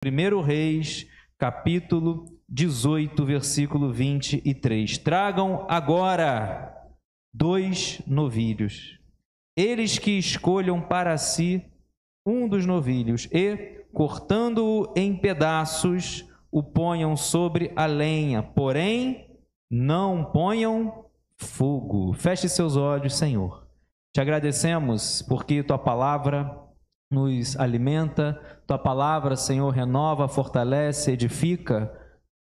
1 Reis, capítulo 18, versículo 23. Tragam agora 2 novilhos. Eles que escolham para si um dos novilhos e, cortando-o em pedaços, o ponham sobre a lenha, porém não ponham fogo. Feche seus olhos, Senhor. Te agradecemos porque Tua palavra nos alimenta, Tua palavra, Senhor, renova, fortalece, edifica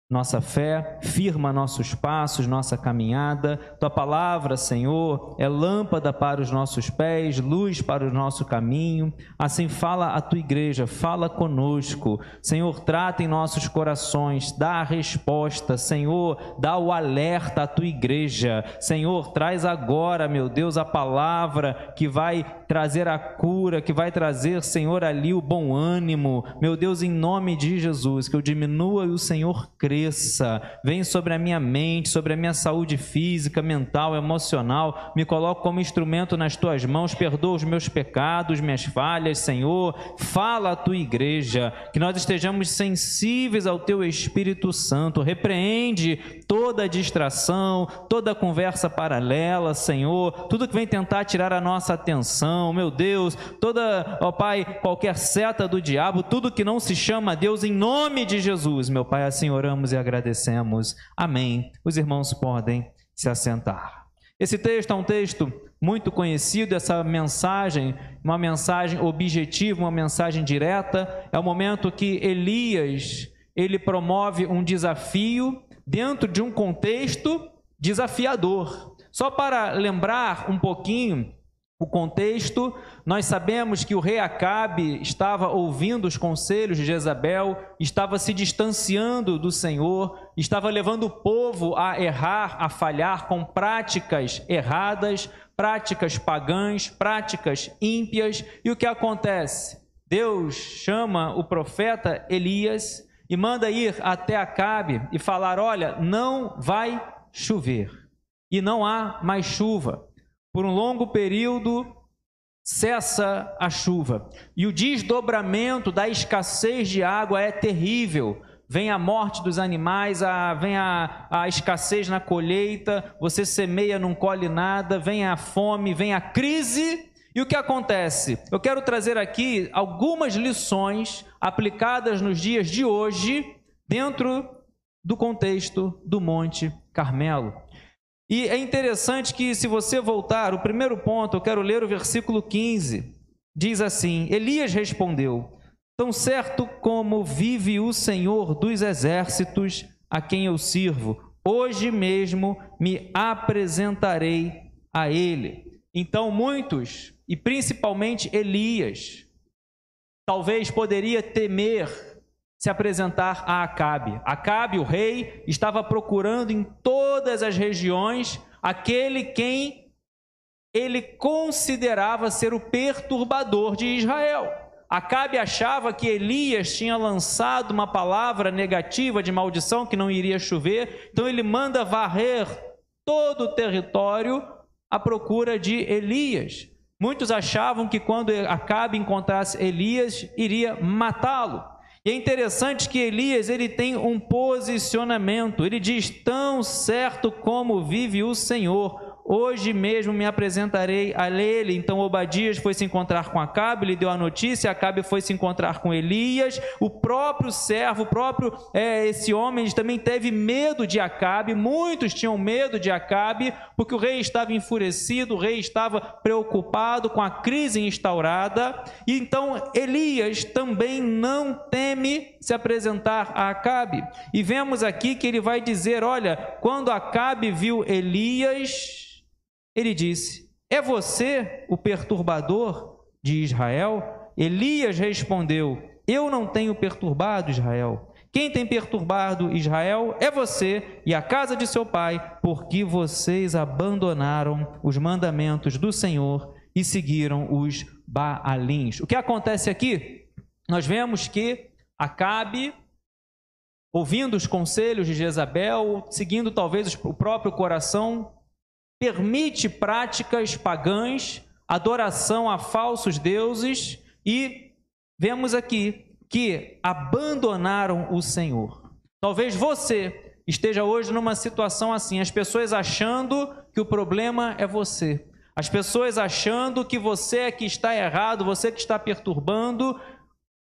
nossa fé, firma nossos passos, nossa caminhada. Tua palavra, Senhor, é lâmpada para os nossos pés, luz para o nosso caminho. Assim fala a Tua igreja, fala conosco. Senhor, trata em nossos corações, dá a resposta. Senhor, dá o alerta à Tua igreja. Senhor, traz agora, meu Deus, a palavra que vai trazer a cura, que vai trazer, Senhor, ali o bom ânimo. Meu Deus, em nome de Jesus, que eu diminua e o Senhor cresça. Vem sobre a minha mente, sobre a minha saúde física, mental, emocional. Me coloco como instrumento nas Tuas mãos. Perdoa os meus pecados, minhas falhas, Senhor. Fala à Tua igreja, que nós estejamos sensíveis ao Teu Espírito Santo. Repreende toda distração, toda conversa paralela, Senhor. Tudo que vem tentar tirar a nossa atenção, meu Deus. Toda, ó Pai, qualquer seta do diabo, tudo que não se chama Deus, em nome de Jesus, meu Pai, assim oramos e agradecemos. Amém. Os irmãos podem se assentar. Esse texto é um texto muito conhecido, essa mensagem, uma mensagem objetiva, uma mensagem direta. É o momento que Elias, ele promove um desafio dentro de um contexto desafiador. Só para lembrar um pouquinho o contexto, nós sabemos que o rei Acabe estava ouvindo os conselhos de Jezabel, estava se distanciando do Senhor, estava levando o povo a errar, a falhar com práticas erradas, práticas pagãs, práticas ímpias. E o que acontece? Deus chama o profeta Elias e manda ir até Acabe e falar: olha, não vai chover e não há mais chuva. Por um longo período, cessa a chuva. E o desdobramento da escassez de água é terrível. Vem a morte dos animais, vem a escassez na colheita, você semeia, não colhe nada, vem a fome, vem a crise. E o que acontece? Eu quero trazer aqui algumas lições aplicadas nos dias de hoje, dentro do contexto do Monte Carmelo. E é interessante que, se você voltar, o primeiro ponto, eu quero ler o versículo 15, diz assim: Elias respondeu: tão certo como vive o Senhor dos exércitos, a quem eu sirvo, hoje mesmo me apresentarei a ele. Então muitos, e principalmente Elias, talvez poderia temer se apresentar a Acabe. Acabe, o rei, estava procurando em todas as regiões aquele quem ele considerava ser o perturbador de Israel. Acabe achava que Elias tinha lançado uma palavra negativa de maldição, que não iria chover, então ele manda varrer todo o território à procura de Elias. Muitos achavam que quando Acabe encontrasse Elias, iria matá-lo. E é interessante que Elias, ele tem um posicionamento. Ele diz: tão certo como vive o Senhor, hoje mesmo me apresentarei a ele. Então Obadias foi se encontrar com Acabe, lhe deu a notícia. Acabe foi se encontrar com Elias. O próprio servo, esse homem também teve medo de Acabe. Muitos tinham medo de Acabe, porque o rei estava enfurecido, o rei estava preocupado com a crise instaurada. E então Elias também não teme se apresentar a Acabe. E vemos aqui que ele vai dizer: olha, quando Acabe viu Elias, ele disse: é você o perturbador de Israel? Elias respondeu: eu não tenho perturbado Israel. Quem tem perturbado Israel é você e a casa de seu pai, porque vocês abandonaram os mandamentos do Senhor e seguiram os Baalins. O que acontece aqui? Nós vemos que Acabe, ouvindo os conselhos de Jezabel, seguindo talvez o próprio coração, permite práticas pagãs, adoração a falsos deuses, e vemos aqui que abandonaram o Senhor. Talvez você esteja hoje numa situação assim, as pessoas achando que o problema é você, as pessoas achando que você é que está errado, você que está perturbando.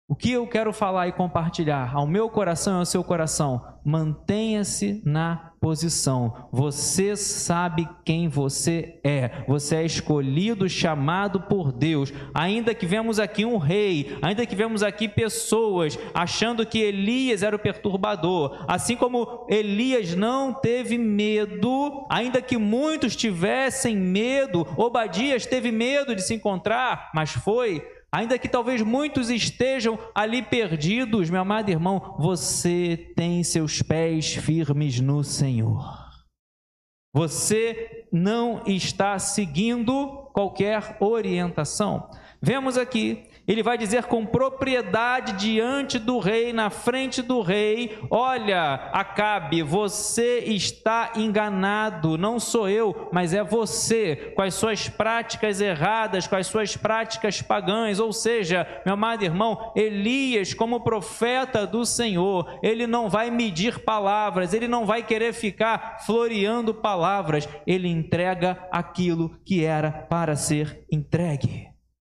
O que eu quero falar e compartilhar ao meu coração e ao seu coração? Mantenha-se na posição. Você sabe quem você é. Você é escolhido, chamado por Deus. Ainda que vemos aqui um rei, ainda que vemos aqui pessoas achando que Elias era o perturbador, assim como Elias não teve medo, ainda que muitos tivessem medo, Obadias teve medo de se encontrar, mas foi. Ainda que talvez muitos estejam ali perdidos, meu amado irmão, você tem seus pés firmes no Senhor. Você não está seguindo qualquer orientação. Vemos aqui, ele vai dizer com propriedade diante do rei, na frente do rei: olha, Acabe, você está enganado, não sou eu, mas é você, com as suas práticas erradas, com as suas práticas pagãs. Ou seja, meu amado irmão, Elias, como profeta do Senhor, ele não vai medir palavras, ele não vai querer ficar floreando palavras, ele entrega aquilo que era para ser entregue.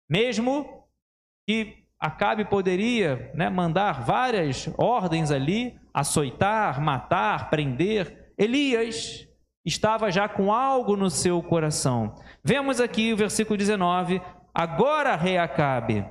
Mesmo que Acabe poderia, mandar várias ordens ali, açoitar, matar, prender, Elias estava já com algo no seu coração. Vemos aqui o versículo 19: agora, rei Acabe,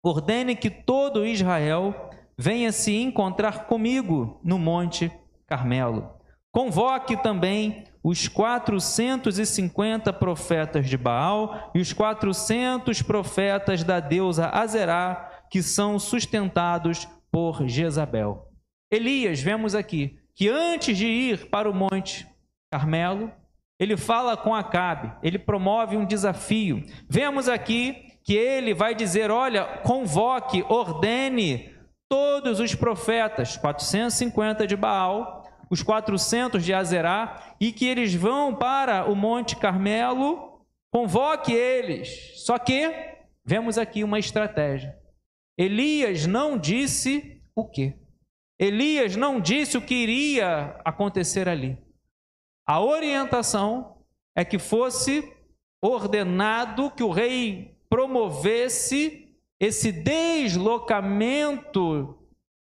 ordene que todo Israel venha se encontrar comigo no Monte Carmelo. Convoque também os 450 profetas de Baal e os 400 profetas da deusa Azerá, que são sustentados por Jezabel. Elias, vemos aqui, que antes de ir para o Monte Carmelo, ele fala com Acabe, ele promove um desafio. Vemos aqui que ele vai dizer: olha, convoque, ordene todos os profetas, 450 de Baal, os 400 de Azerá, e que eles vão para o Monte Carmelo, convoque eles. Só que vemos aqui uma estratégia. Elias não disse o quê? Elias não disse o que iria acontecer ali. A orientação é que fosse ordenado que o rei promovesse esse deslocamento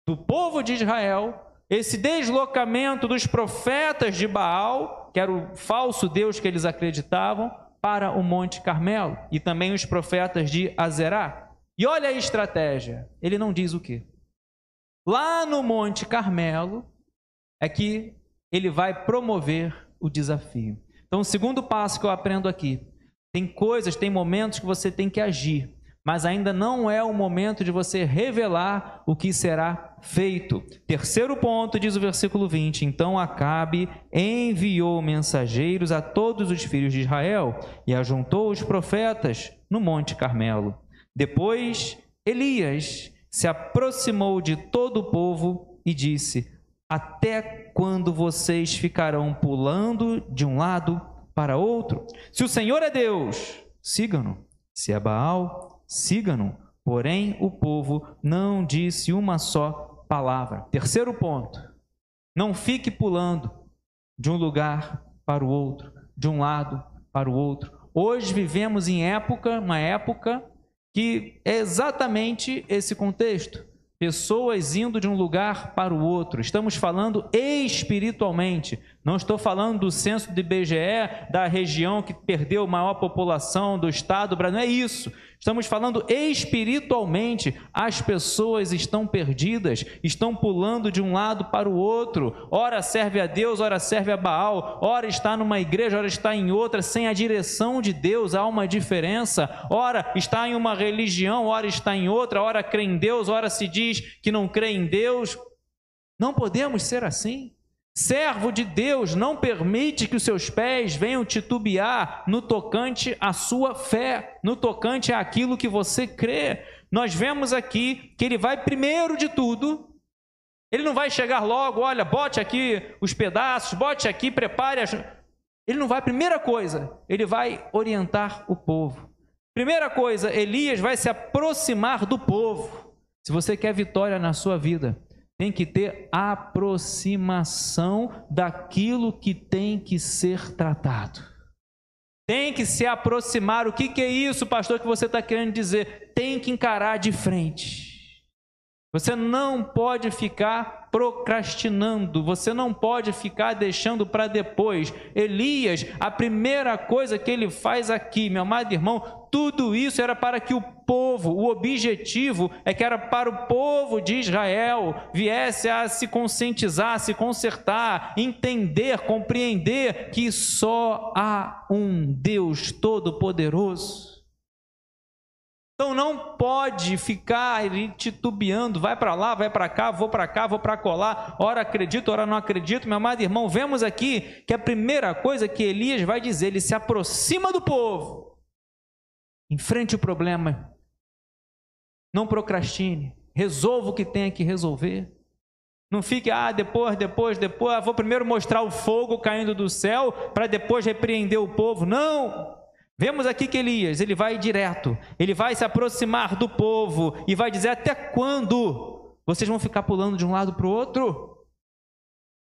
do povo de Israel, esse deslocamento dos profetas de Baal, que era o falso Deus que eles acreditavam, para o Monte Carmelo, e também os profetas de Azerá. E olha a estratégia, ele não diz o quê? Lá no Monte Carmelo é que ele vai promover o desafio. Então, o segundo passo que eu aprendo aqui: tem coisas, tem momentos que você tem que agir, mas ainda não é o momento de você revelar o que será feito. Terceiro ponto, diz o versículo 20: então Acabe enviou mensageiros a todos os filhos de Israel e ajuntou os profetas no Monte Carmelo. Depois, Elias se aproximou de todo o povo e disse: até quando vocês ficarão pulando de um lado para outro? Se o Senhor é Deus, sigam-no. Se é Baal, sigam-no. Porém, o povo não disse uma só palavra. Terceiro ponto: não fique pulando de um lugar para o outro, de um lado para o outro. Hoje vivemos em uma época que é exatamente esse contexto. Pessoas indo de um lugar para o outro. Estamos falando espiritualmente. Não estou falando do censo do IBGE, da região que perdeu maior população do estado, não é isso. Estamos falando espiritualmente. As pessoas estão perdidas, estão pulando de um lado para o outro. Ora serve a Deus, ora serve a Baal. Ora está numa igreja, ora está em outra. Sem a direção de Deus há uma diferença. Ora está em uma religião, ora está em outra. Ora crê em Deus, ora se diz que não crê em Deus. Não podemos ser assim. Servo de Deus não permite que os seus pés venham titubear no tocante à sua fé, no tocante àquilo que você crê. Nós vemos aqui que ele vai primeiro de tudo, ele não vai chegar logo, olha, bote aqui os pedaços, bote aqui, prepare. Ele não vai, primeira coisa, ele vai orientar o povo. Primeira coisa, Elias vai se aproximar do povo. Se você quer vitória na sua vida, tem que ter aproximação daquilo que tem que ser tratado. Tem que se aproximar. O que é isso, pastor, que você está querendo dizer? Tem que encarar de frente. Você não pode ficar procrastinando, você não pode ficar deixando para depois. Elias, a primeira coisa que ele faz aqui, meu amado irmão, tudo isso era para que o povo, o objetivo é que era para o povo de Israel viesse a se conscientizar, se consertar, entender, compreender que só há um Deus Todo-Poderoso. Então não pode ficar titubeando, vai para lá, vai para cá, vou para colar, ora acredito, ora não acredito. Meu amado irmão, vemos aqui que a primeira coisa que Elias vai dizer, ele se aproxima do povo, enfrente o problema, não procrastine, resolva o que tenha que resolver. Não fique, depois, vou primeiro mostrar o fogo caindo do céu, para depois repreender o povo. Não! Vemos aqui que Elias, ele vai direto, ele vai se aproximar do povo e vai dizer: até quando vocês vão ficar pulando de um lado para o outro?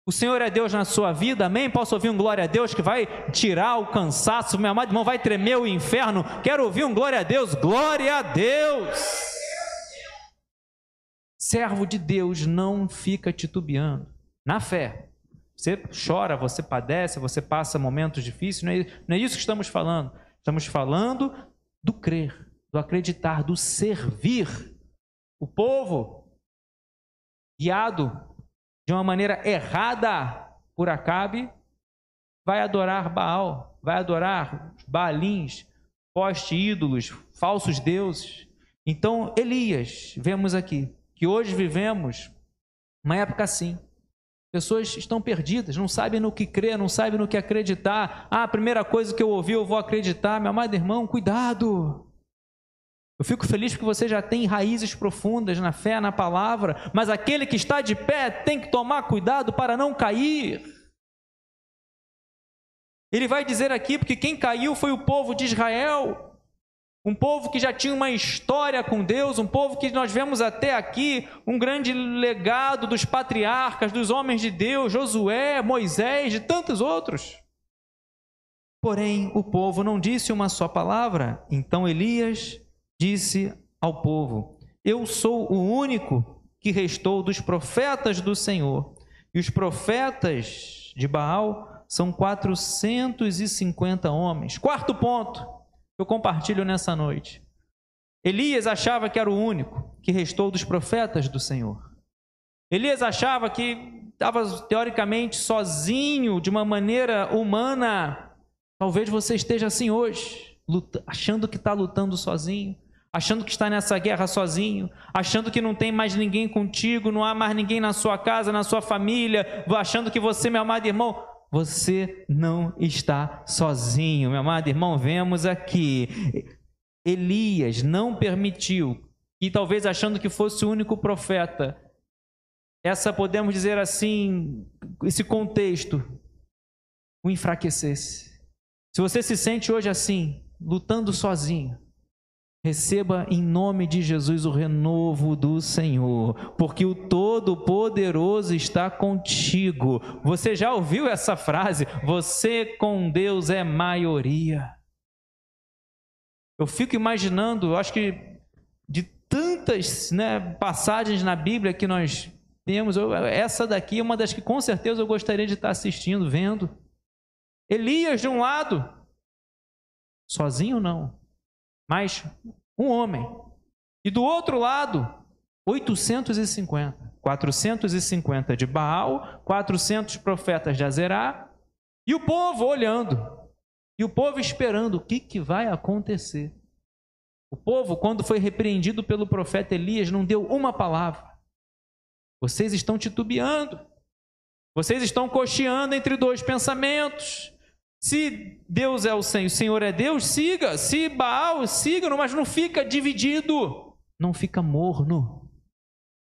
O Senhor é Deus na sua vida, amém? Posso ouvir um glória a Deus que vai tirar o cansaço? Meu amado irmão, vai tremer o inferno? Quero ouvir um glória a Deus, glória a Deus! Servo de Deus não fica titubeando, na fé. Você chora, você padece, você passa momentos difíceis, não é isso que estamos falando. Estamos falando do crer, do acreditar, do servir. O povo, guiado de uma maneira errada por Acabe, vai adorar Baal, vai adorar Baalins, poste-ídolos, falsos deuses. Então, Elias, vemos aqui que hoje vivemos uma época assim. Pessoas estão perdidas, não sabem no que crer, não sabem no que acreditar. A primeira coisa que eu ouvi, eu vou acreditar. Meu amado irmão, cuidado. Eu fico feliz porque você já tem raízes profundas na fé, na palavra, mas aquele que está de pé tem que tomar cuidado para não cair. Ele vai dizer aqui, porque quem caiu foi o povo de Israel. Um povo que já tinha uma história com Deus, um povo que nós vemos até aqui, um grande legado dos patriarcas, dos homens de Deus, Josué, Moisés, de tantos outros. Porém, o povo não disse uma só palavra. Então Elias disse ao povo: eu sou o único que restou dos profetas do Senhor, e os profetas de Baal são 450 homens. Quarto ponto. Eu compartilho nessa noite. Elias achava que era o único que restou dos profetas do Senhor. Elias achava que estava teoricamente sozinho, de uma maneira humana. Talvez você esteja assim hoje, achando que está lutando sozinho, achando que está nessa guerra sozinho, achando que não tem mais ninguém contigo, não há mais ninguém na sua casa, na sua família, achando que você, meu amado irmão, você não está sozinho, meu amado irmão. Vemos aqui, Elias não permitiu, e talvez achando que fosse o único profeta, podemos dizer assim, esse contexto, o enfraquecesse. Se você se sente hoje assim, lutando sozinho, receba em nome de Jesus o renovo do Senhor, porque o Todo-Poderoso está contigo. Você já ouviu essa frase? Você com Deus é maioria. Eu fico imaginando, eu acho que de tantas passagens na Bíblia que nós temos, essa daqui é uma das que com certeza eu gostaria de estar assistindo, vendo. Elias de um lado, sozinho não, mas um homem. E do outro lado, 850. 450 de Baal, 400 profetas de Azerá, e o povo olhando, e o povo esperando o que vai acontecer. O povo, quando foi repreendido pelo profeta Elias, não deu uma palavra. Vocês estão titubeando, vocês estão cocheando entre dois pensamentos. Se Deus é o Senhor é Deus, siga. Se Baal, siga, mas não fica dividido, não fica morno.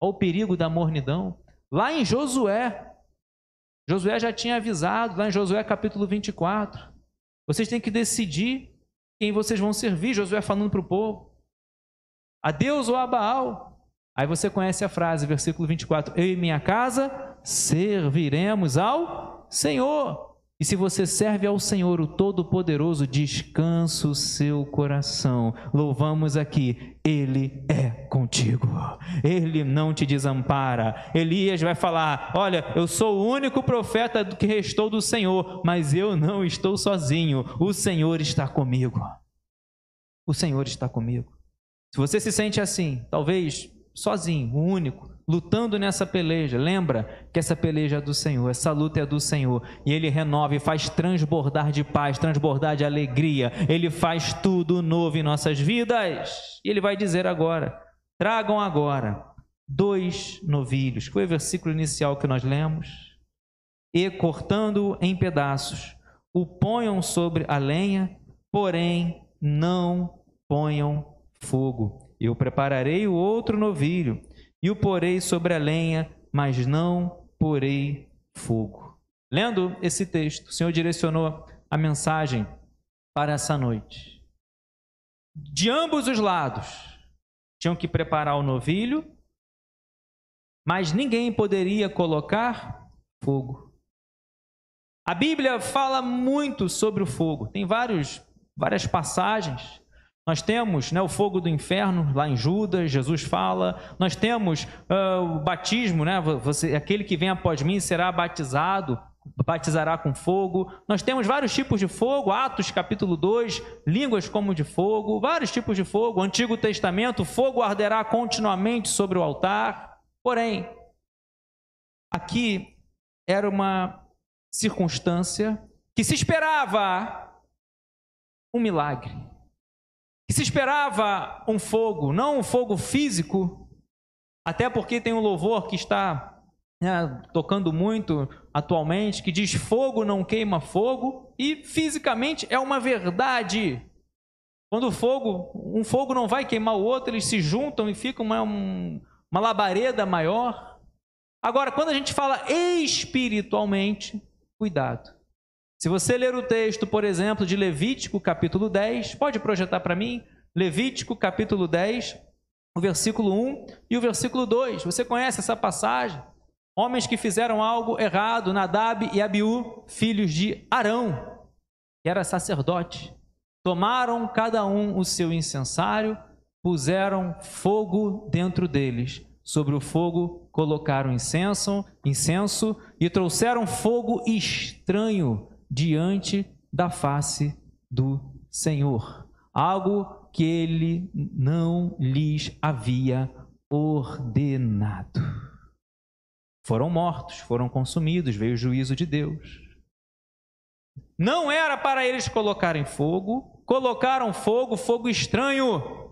Olha o perigo da mornidão. Lá em Josué já tinha avisado, lá em Josué capítulo 24, vocês têm que decidir quem vocês vão servir. Josué falando para o povo, a Deus ou a Baal. Aí você conhece a frase, versículo 24: eu e minha casa serviremos ao Senhor. E se você serve ao Senhor, o Todo-Poderoso, descansa o seu coração. Louvamos aqui, Ele é contigo. Ele não te desampara. Elias vai falar: olha, eu sou o único profeta que restou do Senhor, mas eu não estou sozinho. O Senhor está comigo. O Senhor está comigo. Se você se sente assim, talvez sozinho, o único, lutando nessa peleja, lembra que essa peleja é do Senhor, essa luta é do Senhor, e Ele renova e faz transbordar de paz, transbordar de alegria. Ele faz tudo novo em nossas vidas. E Ele vai dizer agora: tragam agora 2 novilhos, foi o versículo inicial que nós lemos, e cortando-o em pedaços, o ponham sobre a lenha, porém não ponham fogo. Eu prepararei o outro novilho e o porei sobre a lenha, mas não porei fogo. Lendo esse texto, o Senhor direcionou a mensagem para essa noite. De ambos os lados, tinham que preparar o novilho, mas ninguém poderia colocar fogo. A Bíblia fala muito sobre o fogo, tem várias passagens. Nós temos, né, o fogo do inferno, lá em Judas, Jesus fala. Nós temos o batismo, né, aquele que vem após mim será batizado, batizará com fogo. Nós temos vários tipos de fogo, Atos capítulo 2, línguas como de fogo, vários tipos de fogo. Antigo Testamento, fogo arderá continuamente sobre o altar. Porém, aqui era uma circunstância que se esperava um milagre. Que se esperava um fogo, não um fogo físico, até porque tem um louvor que está tocando muito atualmente, que diz: fogo não queima fogo, e fisicamente é uma verdade. Quando um fogo não vai queimar o outro, eles se juntam e fica uma labareda maior. Agora, quando a gente fala espiritualmente, cuidado. Se você ler o texto, por exemplo, de Levítico, capítulo 10, pode projetar para mim? Levítico, capítulo 10, o versículo 1 e o versículo 2. Você conhece essa passagem? Homens que fizeram algo errado, Nadab e Abiú, filhos de Arão, que era sacerdote, tomaram cada um o seu incensário, puseram fogo dentro deles. Sobre o fogo colocaram incenso e trouxeram fogo estranho diante da face do Senhor, algo que Ele não lhes havia ordenado. Foram mortos, foram consumidos, veio o juízo de Deus. Não era para eles colocarem fogo, colocaram fogo estranho.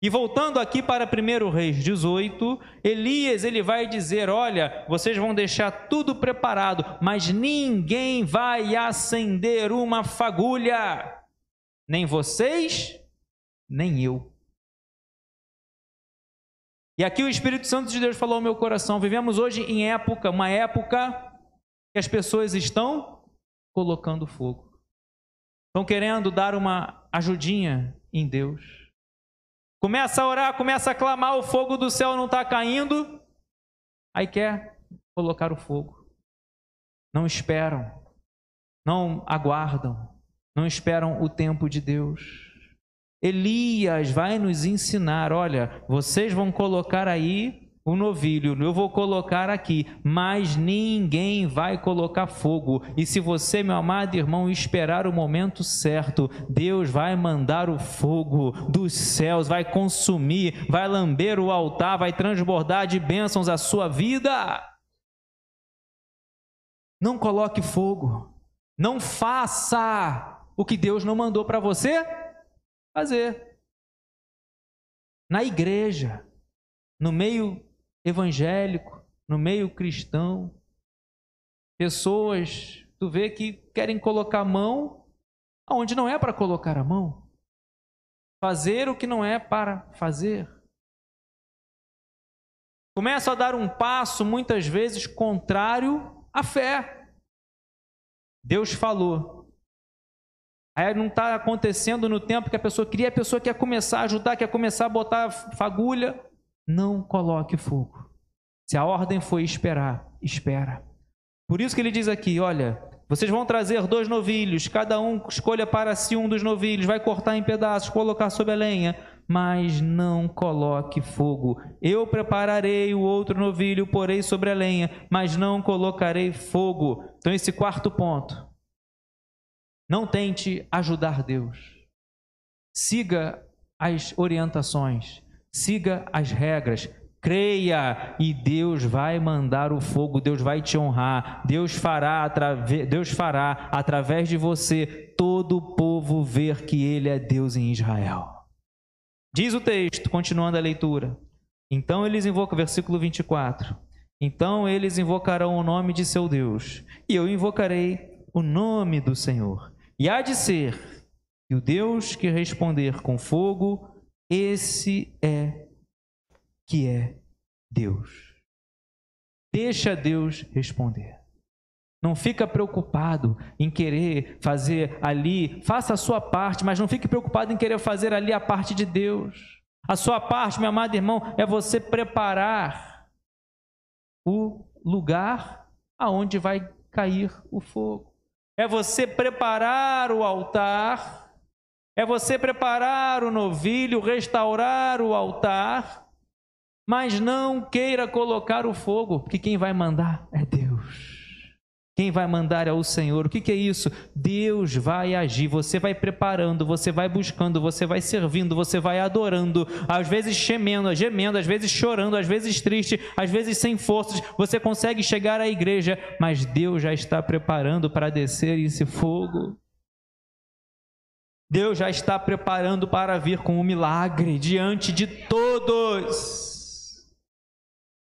E voltando aqui para 1 Reis 18, Elias ele vai dizer: olha, vocês vão deixar tudo preparado, mas ninguém vai acender uma fagulha, nem vocês, nem eu. E aqui o Espírito Santo de Deus falou ao meu coração: vivemos hoje em uma época que as pessoas estão colocando fogo, estão querendo dar uma ajudinha em Deus. Começa a orar, começa a clamar, o fogo do céu não está caindo, aí quer colocar o fogo. Não esperam, não aguardam, não esperam o tempo de Deus. Elias vai nos ensinar: olha, vocês vão colocar aí o novilho, eu vou colocar aqui, mas ninguém vai colocar fogo. E se você, meu amado irmão, esperar o momento certo, Deus vai mandar o fogo dos céus, vai consumir, vai lamber o altar, vai transbordar de bênçãos a sua vida. Não coloque fogo, não faça o que Deus não mandou para você fazer. Na igreja, no meio evangélico, no meio cristão, pessoas, tu vê que querem colocar a mão onde não é para colocar a mão, fazer o que não é para fazer. Começa a dar um passo muitas vezes contrário à fé. Deus falou, aí não está acontecendo no tempo que a pessoa queria, a pessoa quer começar a ajudar, quer começar a botar fagulha. não coloque fogo. Se a ordem foi esperar, espera. Por isso que ele diz aqui, olha, vocês vão trazer 2 novilhos, cada um escolha para si um dos novilhos, vai cortar em pedaços, colocar sobre a lenha, mas não coloque fogo. Eu prepararei o outro novilho, porei sobre a lenha, mas não colocarei fogo. Então esse quarto ponto, não tente ajudar Deus. Siga as orientações, siga as regras, creia e Deus vai mandar o fogo, Deus vai te honrar, Deus fará através de você todo o povo ver que Ele é Deus em Israel. Diz o texto, continuando a leitura, então eles invocam, versículo 24, então eles invocarão o nome de seu Deus, e eu invocarei o nome do Senhor, e há de ser que o Deus que responder com fogo, esse é que é Deus. Deixa Deus responder. Não fica preocupado em querer fazer ali, faça a sua parte, mas não fique preocupado em querer fazer ali a parte de Deus. A sua parte, meu amado irmão, é você preparar o lugar aonde vai cair o fogo. É você preparar o altar, é você preparar o novilho, restaurar o altar, mas não queira colocar o fogo, porque quem vai mandar é Deus. Quem vai mandar é o Senhor. O que é isso? Deus vai agir, você vai preparando, você vai buscando, você vai servindo, você vai adorando, às vezes gemendo, às vezes chorando, às vezes triste, às vezes sem forças, você consegue chegar à igreja, mas Deus já está preparando para descer esse fogo. Deus já está preparando para vir com um milagre diante de todos.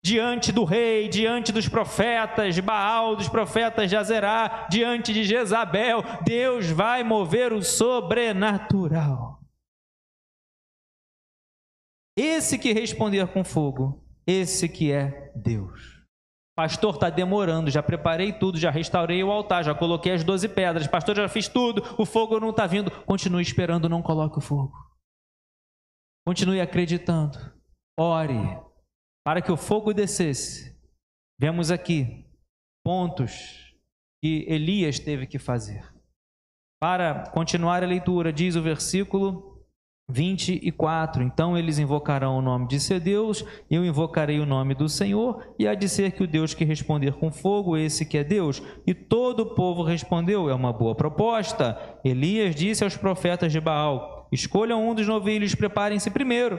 Diante do rei, diante dos profetas de Baal, dos profetas de Azerá, diante de Jezabel, Deus vai mover o sobrenatural. Esse que responder com fogo, esse que é Deus. Pastor, está demorando, já preparei tudo, já restaurei o altar, já coloquei as 12 pedras, pastor, já fiz tudo, o fogo não está vindo. Continue esperando, não coloque o fogo. Continue acreditando, ore, para que o fogo descesse. Vemos aqui pontos que Elias teve que fazer. Para continuar a leitura, diz o versículo 24, então eles invocarão o nome de seu Deus, eu invocarei o nome do Senhor, e há de ser que o Deus que responder com fogo, esse que é Deus. E todo o povo respondeu, é uma boa proposta. Elias disse aos profetas de Baal, escolham um dos novilhos, preparem-se primeiro,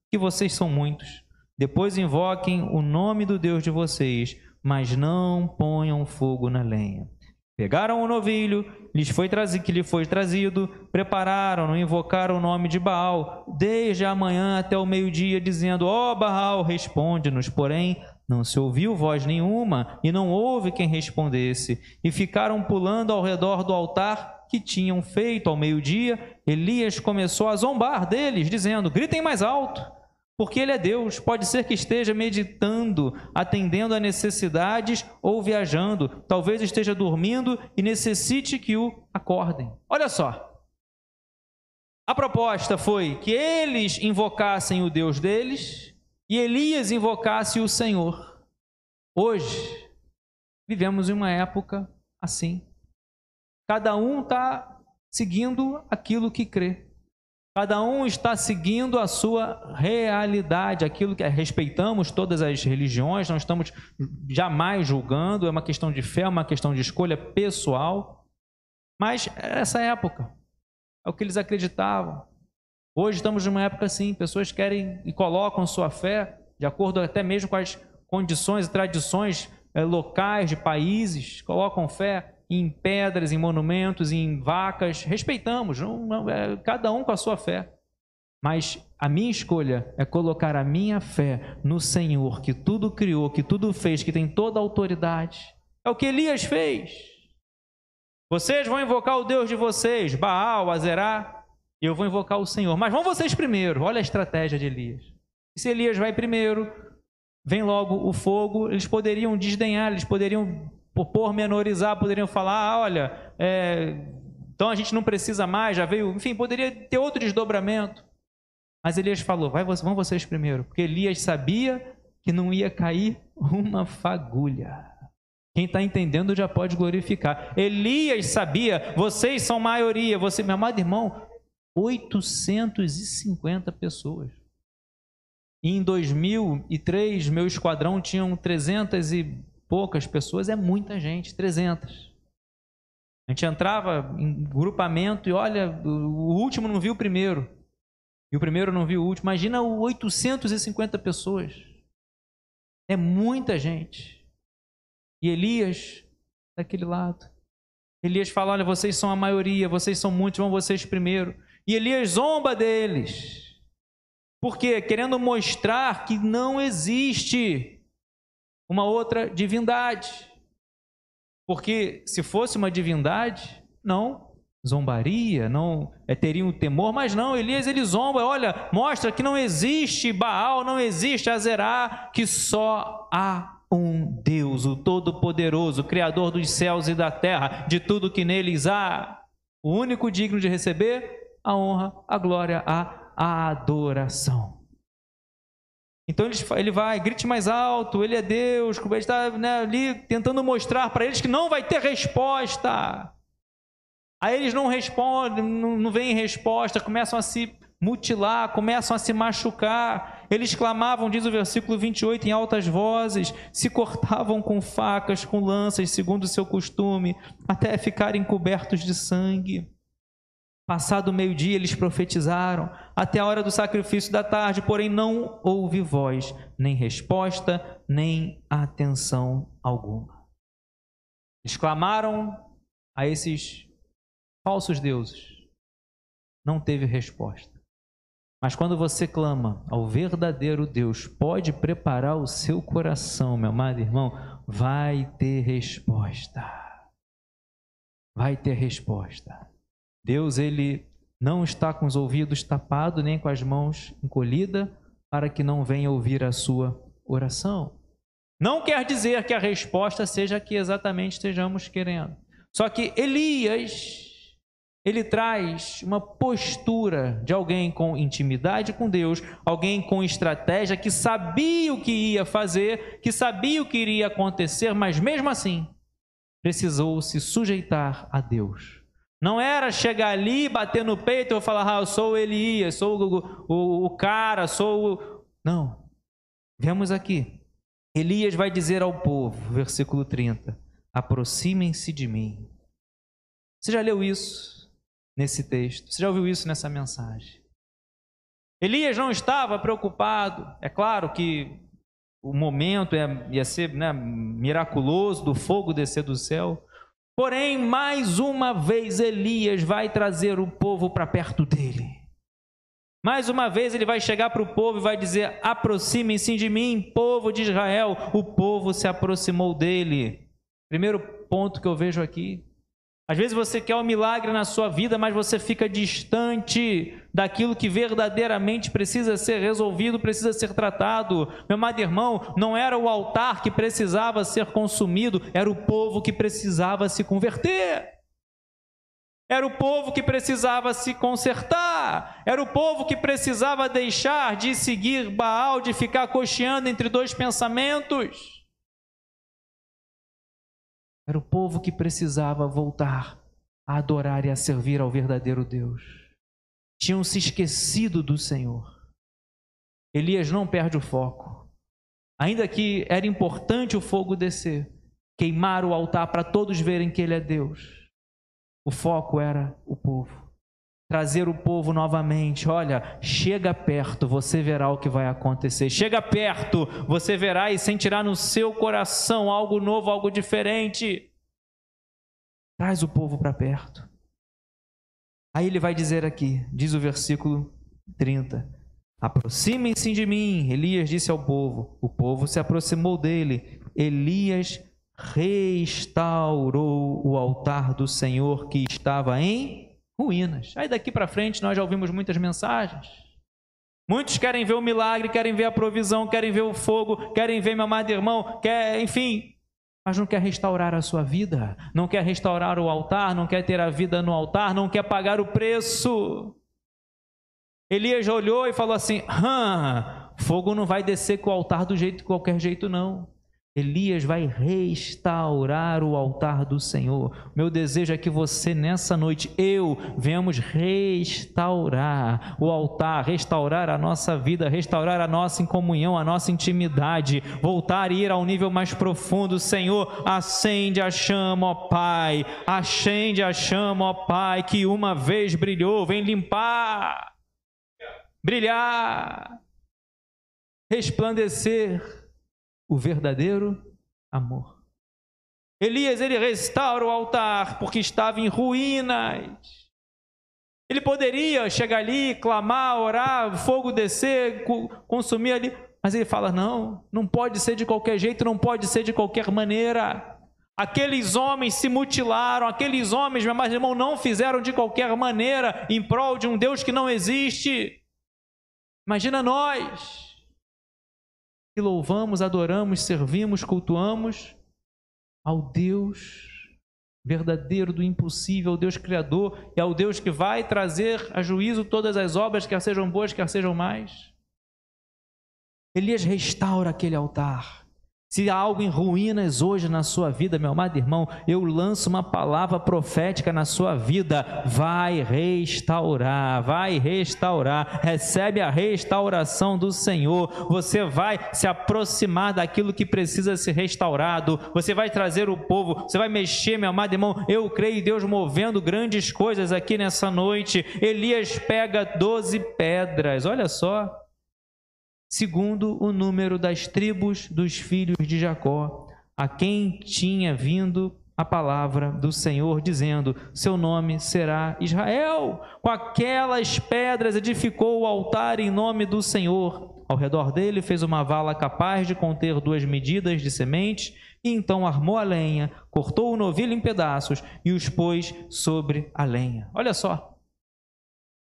que vocês são muitos. Depois invoquem o nome do Deus de vocês, mas não ponham fogo na lenha. Pegaram o novilho que lhe foi trazido, prepararam-no, invocaram o nome de Baal, desde a manhã até o meio-dia, dizendo, ó Baal, responde-nos. Porém, não se ouviu voz nenhuma, e não houve quem respondesse. E ficaram pulando ao redor do altar que tinham feito ao meio-dia. Elias começou a zombar deles, dizendo, gritem mais alto, porque ele é Deus, pode ser que esteja meditando, atendendo a necessidades ou viajando, talvez esteja dormindo e necessite que o acordem. Olha só, a proposta foi que eles invocassem o Deus deles e Elias invocasse o Senhor. Hoje, vivemos em uma época assim. Cada um está seguindo aquilo que crê. Cada um está seguindo a sua realidade, aquilo que respeitamos todas as religiões, não estamos jamais julgando, é uma questão de fé, é uma questão de escolha pessoal. Mas essa época é o que eles acreditavam. Hoje estamos numa época assim, pessoas querem e colocam sua fé de acordo até mesmo com as condições e tradições locais de países, colocam fé em pedras, em monumentos, em vacas. Respeitamos, cada um com a sua fé. Mas a minha escolha é colocar a minha fé no Senhor, que tudo criou, que tudo fez, que tem toda a autoridade. É o que Elias fez. Vocês vão invocar o Deus de vocês, Baal, Azerá, e eu vou invocar o Senhor. Mas vão vocês primeiro. Olha a estratégia de Elias. E se Elias vai primeiro, vem logo o fogo, eles poderiam desdenhar, eles poderiam pormenorizar, poderiam falar, olha, então a gente não precisa mais, já veio, enfim, poderia ter outro desdobramento. Mas Elias falou, vão vocês primeiro, porque Elias sabia que não ia cair uma fagulha. Quem está entendendo já pode glorificar. Elias sabia, vocês são maioria, você, meu amado irmão, 850 pessoas. E em 2003, meu esquadrão tinha 300 e poucas pessoas, é muita gente, 300. A gente entrava em grupamento e olha, o último não viu o primeiro. E o primeiro não viu o último. Imagina 850 pessoas. É muita gente. E Elias, daquele lado. Elias fala, olha, vocês são a maioria, vocês são muitos, vão vocês primeiro. E Elias zomba deles. Por quê? Querendo mostrar que não existe uma outra divindade. Porque se fosse uma divindade, não zombaria, não teria um temor, mas não, Elias ele zomba, olha, mostra que não existe Baal, não existe Azerá, que só há um Deus, o Todo-Poderoso, Criador dos céus e da terra, de tudo que neles há, o único digno de receber a honra, a glória, a adoração. Então ele vai, grite mais alto, ele é Deus, ele está ali tentando mostrar para eles que não vai ter resposta. Aí eles não respondem, não vem resposta, começam a se mutilar, começam a se machucar. Eles clamavam, diz o versículo 28, em altas vozes, se cortavam com facas, com lanças, segundo o seu costume, até ficarem cobertos de sangue. Passado o meio-dia, eles profetizaram, até a hora do sacrifício da tarde, porém não houve voz, nem resposta, nem atenção alguma. Eles clamaram a esses falsos deuses, não teve resposta. Mas quando você clama ao verdadeiro Deus, pode preparar o seu coração, meu amado irmão, vai ter resposta. Vai ter resposta. Deus, ele não está com os ouvidos tapados, nem com as mãos encolhidas, para que não venha ouvir a sua oração. Não quer dizer que a resposta seja a que exatamente estejamos querendo. Só que Elias, ele traz uma postura de alguém com intimidade com Deus, alguém com estratégia, que sabia o que ia fazer, que sabia o que iria acontecer, mas mesmo assim, precisou se sujeitar a Deus. Não era chegar ali, bater no peito e falar, eu sou Elias, sou o cara, sou o... Não. Vemos aqui. Elias vai dizer ao povo, versículo 30, aproximem-se de mim. Você já leu isso nesse texto? Você já ouviu isso nessa mensagem? Elias não estava preocupado. É claro que o momento ia ser miraculoso do fogo descer do céu. Porém, mais uma vez, Elias vai trazer o povo para perto dele. Mais uma vez, ele vai chegar para o povo e vai dizer, aproximem-se de mim, povo de Israel. O povo se aproximou dele. Primeiro ponto que eu vejo aqui. Às vezes você quer um milagre na sua vida, mas você fica distante daquilo que verdadeiramente precisa ser resolvido, precisa ser tratado. Meu amado irmão, não era o altar que precisava ser consumido, era o povo que precisava se converter. Era o povo que precisava se consertar. Era o povo que precisava deixar de seguir Baal, de ficar cocheando entre dois pensamentos. Era o povo que precisava voltar a adorar e a servir ao verdadeiro Deus. Tinham se esquecido do Senhor. Elias não perde o foco. Ainda que era importante o fogo descer, queimar o altar para todos verem que Ele é Deus. O foco era o povo. Trazer o povo novamente. Olha, chega perto, você verá o que vai acontecer. Chega perto, você verá e sentirá no seu coração algo novo, algo diferente. Traz o povo para perto. Aí ele vai dizer aqui, diz o versículo 30. Aproximem-se de mim, Elias disse ao povo. O povo se aproximou dele. Elias restaurou o altar do Senhor que estava em ruínas. Aí daqui para frente nós já ouvimos muitas mensagens. Muitos querem ver o milagre, querem ver a provisão, querem ver o fogo, querem ver meu amado irmão, enfim, mas não quer restaurar a sua vida, não quer restaurar o altar, não quer ter a vida no altar, não quer pagar o preço. Elias olhou e falou assim: fogo não vai descer com o altar de qualquer jeito não. Elias vai restaurar o altar do Senhor. Meu desejo é que você nessa noite, venhamos restaurar o altar, restaurar a nossa vida, restaurar a nossa comunhão, a nossa intimidade, voltar e ir ao nível mais profundo. Senhor, acende a chama, ó Pai, acende a chama, ó Pai, que uma vez brilhou, vem limpar, brilhar, resplandecer o verdadeiro amor. Elias, ele restaura o altar porque estava em ruínas. Ele poderia chegar ali, clamar, orar, fogo descer, consumir ali, mas ele fala: não pode ser de qualquer jeito, não pode ser de qualquer maneira. Aqueles homens se mutilaram, aqueles homens, meu amado irmão, não fizeram de qualquer maneira em prol de um Deus que não existe. Imagina nós que louvamos, adoramos, servimos, cultuamos ao Deus verdadeiro do impossível, ao Deus Criador, e ao Deus que vai trazer a juízo todas as obras, quer sejam boas, quer sejam más. Elias restaura aquele altar. Se há algo em ruínas hoje na sua vida, meu amado irmão, eu lanço uma palavra profética na sua vida: vai restaurar, recebe a restauração do Senhor. Você vai se aproximar daquilo que precisa ser restaurado, você vai trazer o povo, você vai mexer, meu amado irmão. Eu creio em Deus movendo grandes coisas aqui nessa noite. Elias pega 12 pedras, olha só, segundo o número das tribos dos filhos de Jacó, a quem tinha vindo a palavra do Senhor, dizendo: seu nome será Israel. Com aquelas pedras edificou o altar em nome do Senhor. Ao redor dele fez uma vala capaz de conter 2 medidas de semente, e então armou a lenha, cortou o novilho em pedaços e os pôs sobre a lenha. Olha só,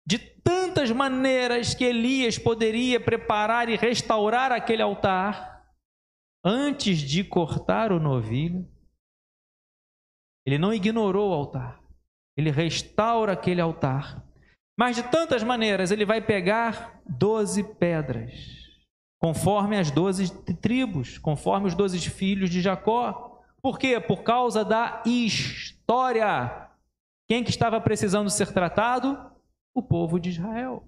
de tantas maneiras que Elias poderia preparar e restaurar aquele altar, antes de cortar o novilho, ele não ignorou o altar, ele restaura aquele altar. Mas de tantas maneiras, ele vai pegar 12 pedras, conforme as 12 tribos, conforme os 12 filhos de Jacó. Por quê? Por causa da história. Quem que estava precisando ser tratado? O povo de Israel.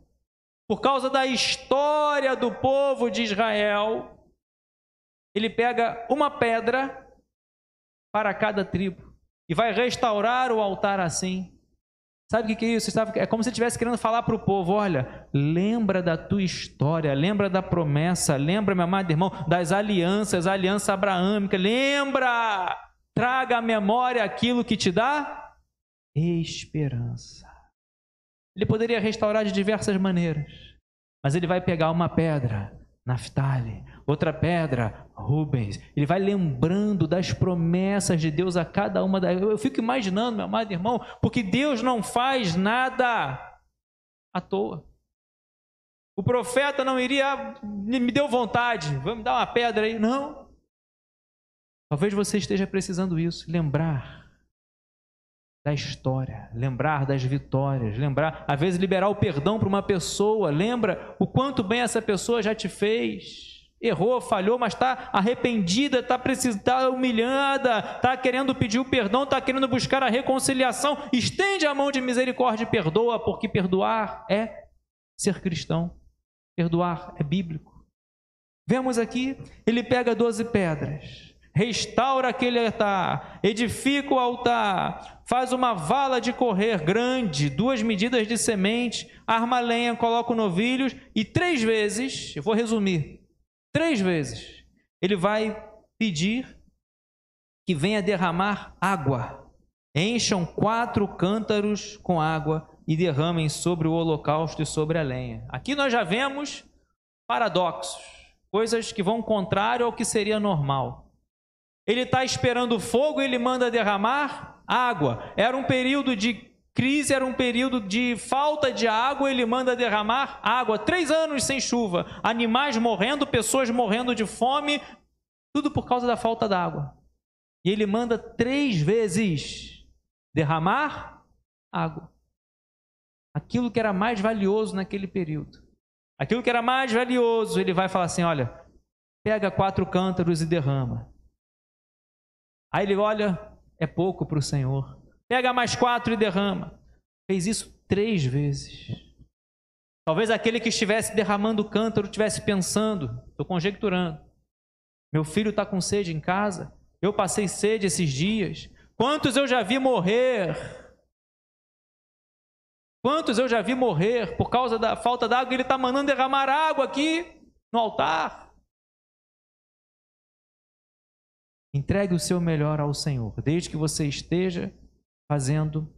Por causa da história do povo de Israel, ele pega uma pedra para cada tribo e vai restaurar o altar assim. Sabe o que é isso? É como se ele estivesse querendo falar para o povo: olha, lembra da tua história, lembra da promessa, lembra, meu amado irmão, das alianças, a aliança abraâmica, lembra, traga à memória aquilo que te dá esperança. Ele poderia restaurar de diversas maneiras, mas ele vai pegar uma pedra, Naftali, outra pedra, Rubens. Ele vai lembrando das promessas de Deus a cada uma das... Eu fico imaginando, meu amado irmão, porque Deus não faz nada à toa. O profeta não iria, me deu vontade, vamos dar uma pedra aí. Não. Talvez você esteja precisando disso, lembrar da história, lembrar das vitórias, lembrar, às vezes liberar o perdão para uma pessoa. Lembra o quanto bem essa pessoa já te fez. Errou, falhou, mas está arrependida, está humilhada, está querendo pedir o perdão, está querendo buscar a reconciliação. Estende a mão de misericórdia e perdoa, porque perdoar é ser cristão, perdoar é bíblico. Vemos aqui, ele pega 12 pedras, restaura aquele altar, edifica o altar, faz uma vala de correr grande, 2 medidas de semente, arma a lenha, coloca o novilhos, e 3 vezes, eu vou resumir, 3 vezes, ele vai pedir que venha derramar água. Encham 4 cântaros com água e derramem sobre o holocausto e sobre a lenha. Aqui nós já vemos paradoxos, coisas que vão contrário ao que seria normal. Ele está esperando fogo e ele manda derramar água. Era um período de crise, era um período de falta de água, ele manda derramar água. 3 anos sem chuva, animais morrendo, pessoas morrendo de fome, tudo por causa da falta d'água. E ele manda 3 vezes derramar água. aquilo que era mais valioso naquele período. Aquilo que era mais valioso, ele vai falar assim, olha, pega 4 cântaros e derrama. Aí ele olha, é pouco para o Senhor. Pega mais 4 e derrama. Fez isso 3 vezes. Talvez aquele que estivesse derramando o cântaro estivesse pensando, estou conjecturando, meu filho está com sede em casa, eu passei sede esses dias, quantos eu já vi morrer? Quantos eu já vi morrer por causa da falta d'água? Ele está mandando derramar água aqui no altar. Entregue o seu melhor ao Senhor, desde que você esteja fazendo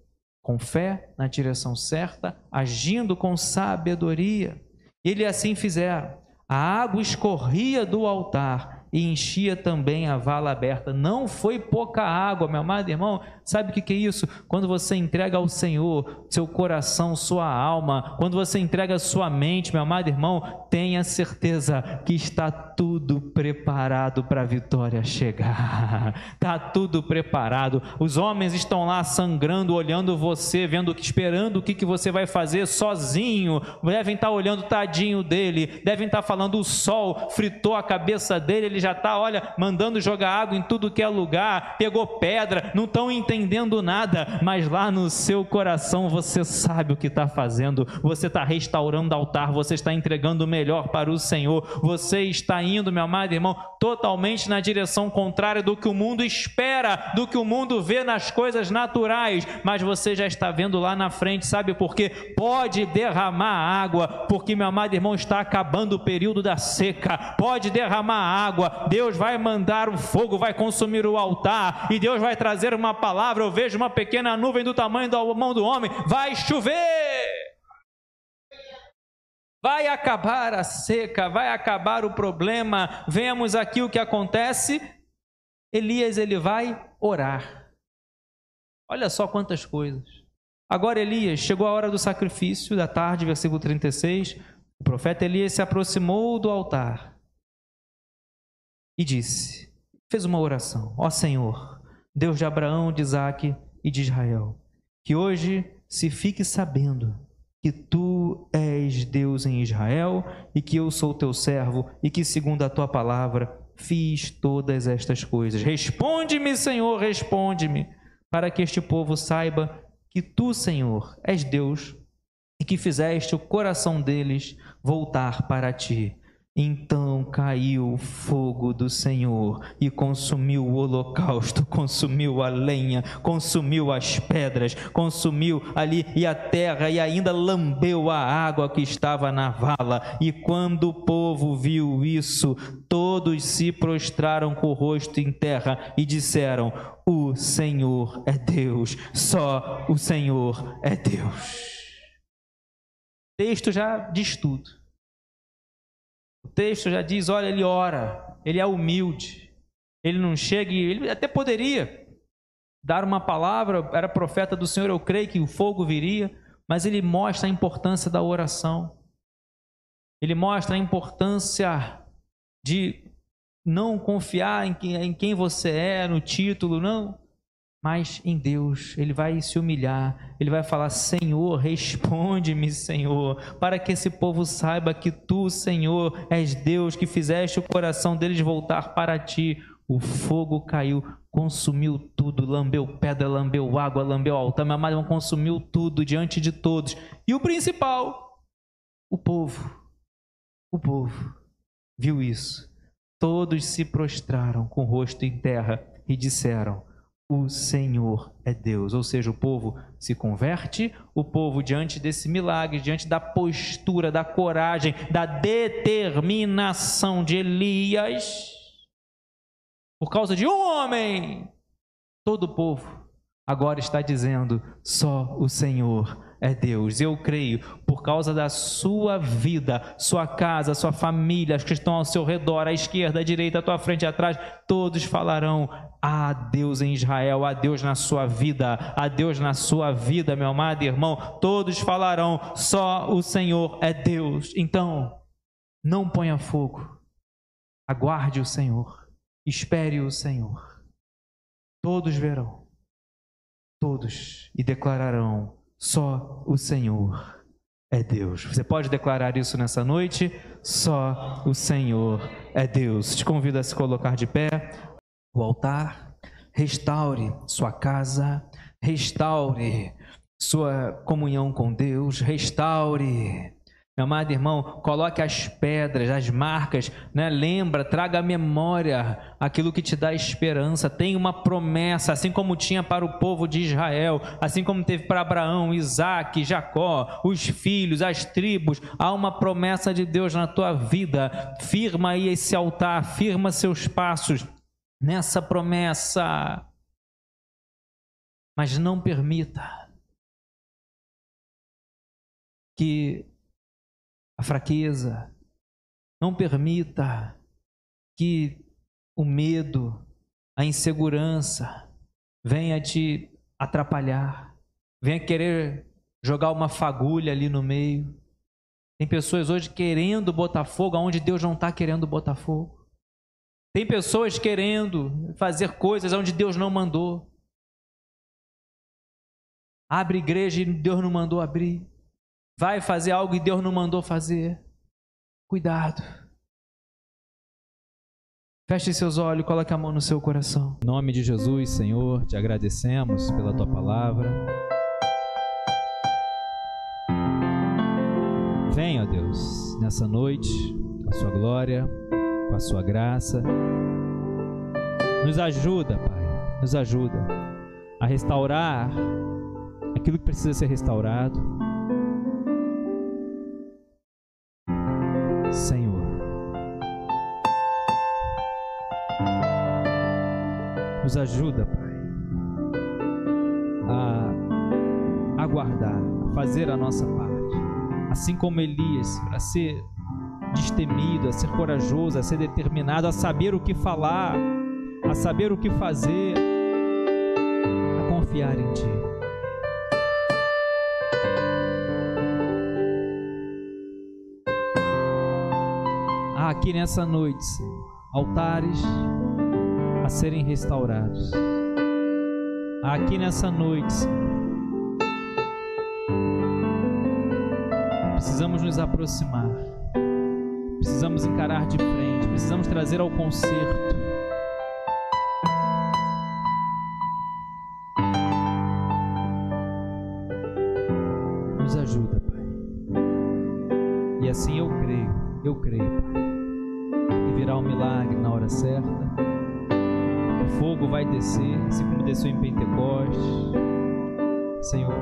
com fé, na direção certa, agindo com sabedoria. Ele assim fizeram. A água escorria do altar e enchia também a vala aberta. Não foi pouca água, meu amado irmão. Sabe o que é isso? Quando você entrega ao Senhor seu coração, sua alma, quando você entrega a sua mente, meu amado irmão, tenha certeza que está tudo preparado para a vitória chegar. Está tudo preparado. Os homens estão lá sangrando, olhando você, vendo, esperando o que você vai fazer sozinho. Devem estar olhando, tadinho dele. Devem estar falando, o sol fritou a cabeça dele, ele já está, olha, mandando jogar água em tudo que é lugar, pegou pedra, não estão entendendo nada, mas lá no seu coração você sabe o que está fazendo, você está restaurando o altar, você está entregando o melhor para o Senhor, você está indo, meu amado irmão, totalmente na direção contrária do que o mundo espera, do que o mundo vê nas coisas naturais, mas você já está vendo lá na frente, sabe por quê? Pode derramar água, porque, meu amado irmão, está acabando o período da seca, pode derramar água, Deus vai mandar o fogo, vai consumir o altar, e Deus vai trazer uma palavra. Eu vejo uma pequena nuvem do tamanho da mão do homem, vai chover, vai acabar a seca, vai acabar o problema. Vemos aqui o que acontece. Elias, ele vai orar. Olha só quantas coisas. Agora Elias, chegou a hora do sacrifício da tarde, versículo 36, o profeta Elias se aproximou do altar e disse, fez uma oração: ó Senhor, Deus de Abraão, de Isaque e de Israel, que hoje se fique sabendo que tu és Deus em Israel e que eu sou teu servo e que, segundo a tua palavra, fiz todas estas coisas. Responde-me, Senhor, responde-me, para que este povo saiba que tu, Senhor, és Deus e que fizeste o coração deles voltar para ti. Então caiu o fogo do Senhor e consumiu o holocausto, consumiu a lenha, consumiu as pedras, consumiu ali e a terra, e ainda lambeu a água que estava na vala. E quando o povo viu isso, todos se prostraram com o rosto em terra e disseram: o Senhor é Deus, só o Senhor é Deus. O texto já diz tudo. O texto já diz, olha, ele ora, ele é humilde, ele não chega, ele até poderia dar uma palavra, era profeta do Senhor, eu creio que o fogo viria, mas ele mostra a importância da oração, ele mostra a importância de não confiar em quem você é, no título, não, mas em Deus. Ele vai se humilhar, ele vai falar: Senhor, responde-me, Senhor, para que esse povo saiba que tu, Senhor, és Deus, que fizeste o coração deles voltar para ti. O fogo caiu, consumiu tudo, lambeu pedra, lambeu água, lambeu altar, meu amado, consumiu tudo diante de todos. E o principal, o povo viu isso. Todos se prostraram com o rosto em terra e disseram: o Senhor é Deus. Ou seja, o povo se converte, o povo, diante desse milagre, diante da postura, da coragem, da determinação de Elias, por causa de um homem, todo o povo agora está dizendo: só o Senhor é Deus. Eu creio, por causa da sua vida, sua casa, sua família, as que estão ao seu redor, à esquerda, à direita, à tua frente, atrás, todos falarão: há Deus em Israel, há Deus na sua vida, há Deus na sua vida, meu amado irmão. Todos falarão: só o Senhor é Deus. Então, não ponha fogo, aguarde o Senhor, espere o Senhor. Todos verão, todos, e declararão: Só o Senhor é Deus. Você pode declarar isso nessa noite? Só o Senhor é Deus. Te convido a se colocar de pé. O altar, restaure sua casa, restaure sua comunhão com Deus, restaure. Meu amado irmão, coloque as pedras, as marcas, né? Lembra, traga à memória aquilo que te dá esperança. Tem uma promessa, assim como tinha para o povo de Israel, assim como teve para Abraão, Isaque, Jacó, os filhos, as tribos. Há uma promessa de Deus na tua vida. Firma aí esse altar, firma seus passos nessa promessa. Mas não permita que a fraqueza, não permita que o medo, a insegurança venha te atrapalhar, venha querer jogar uma fagulha ali no meio. Tem pessoas hoje querendo botar fogo onde Deus não está querendo botar fogo. Tem pessoas querendo fazer coisas onde Deus não mandou. Abre igreja e Deus não mandou abrir. Vai fazer algo e Deus não mandou fazer. Cuidado. Feche seus olhos, coloque a mão no seu coração. Em nome de Jesus, Senhor, te agradecemos pela tua palavra. Venha, ó Deus, nessa noite, com a sua glória, com a sua graça. Nos ajuda, Pai, nos ajuda a restaurar aquilo que precisa ser restaurado. Senhor, nos ajuda, Pai, a aguardar, a fazer a nossa parte, assim como Elias, a ser destemido, a ser corajoso, a ser determinado, a saber o que falar, a saber o que fazer, a confiar em Ti. Há aqui nessa noite, altares a serem restaurados. Há aqui nessa noite, precisamos nos aproximar, precisamos encarar de frente, precisamos trazer ao conserto. Nos ajuda, Pai. E assim eu creio, Pai, que virá um milagre na hora certa. O fogo vai descer, assim como desceu em Pentecostes. Senhor,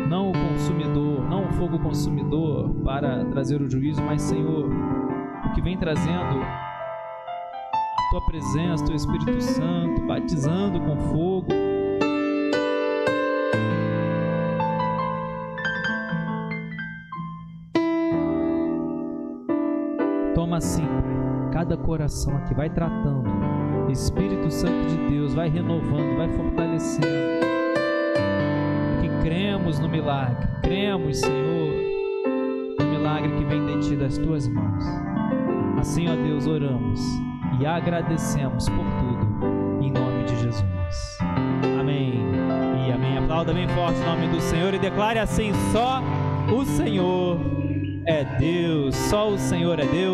não o consumidor, não o fogo consumidor para trazer o juízo, mas, Senhor, o que vem trazendo a Tua presença, Teu Espírito Santo, batizando com fogo. Toma assim, cada coração aqui, vai tratando. Espírito Santo de Deus, vai renovando, vai fortalecendo. Que cremos no milagre, cremos, Senhor, no milagre que vem de Ti, das Tuas mãos. Assim, ó Deus, oramos e agradecemos por tudo, em nome de Jesus. Amém e amém. Aplauda bem forte o nome do Senhor e declare assim: só o Senhor é Deus, só o Senhor é Deus.